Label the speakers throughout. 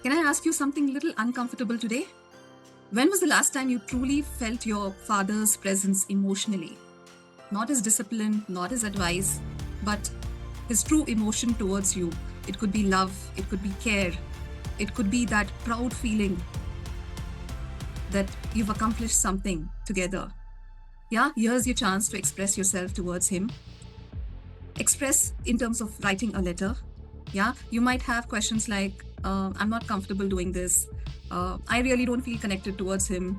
Speaker 1: Can I ask you something a little uncomfortable today? When was the last time you truly felt your father's presence emotionally? Not his discipline, not his advice, but his true emotion towards you. It could be love, it could be care, it could be that proud feeling that you've accomplished something together. Yeah, here's your chance to express yourself towards him. Express in terms of writing a letter. Yeah, you might have questions like, I'm not comfortable doing this. I really don't feel connected towards him.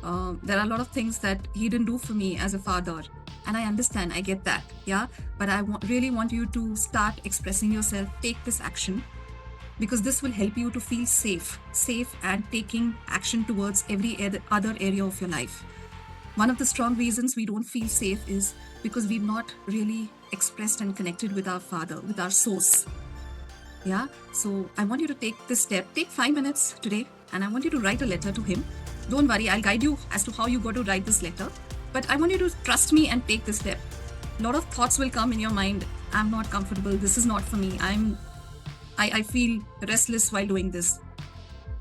Speaker 1: There are a lot of things that he didn't do for me as a father. And I understand, I get that. Yeah, but I really want you to start expressing yourself, take this action, because this will help you to feel safe and taking action towards every other area of your life. One of the strong reasons we don't feel safe is because we've not really expressed and connected with our father, with our source. Yeah, so I want you to take this step. Take 5 minutes today, and I want you to write a letter to him. Don't worry, I'll guide you as to how you got to write this letter. But I want you to trust me and take this step. A lot of thoughts will come in your mind. I'm not comfortable. This is not for me. I feel restless while doing this.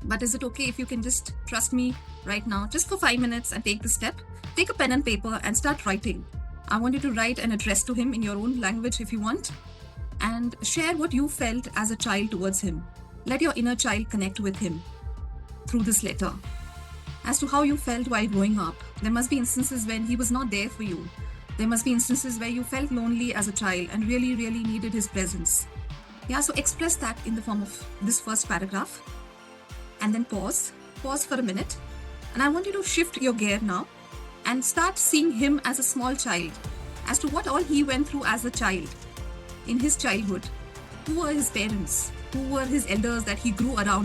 Speaker 1: But is it okay if you can just trust me right now, just for 5 minutes, and take the step? Take a pen and paper and start writing. I want you to write an address to him in your own language if you want, and share what you felt as a child towards him. Let your inner child connect with him through this letter. As to how you felt while growing up, there must be instances when he was not there for you. There must be instances where you felt lonely as a child and really needed his presence. Yeah, so express that in the form of this first paragraph, and then pause for a minute. And I want you to shift your gear now and start seeing him as a small child, as to what all he went through as a child in his childhood. Who were his parents? Who were his elders that he grew around?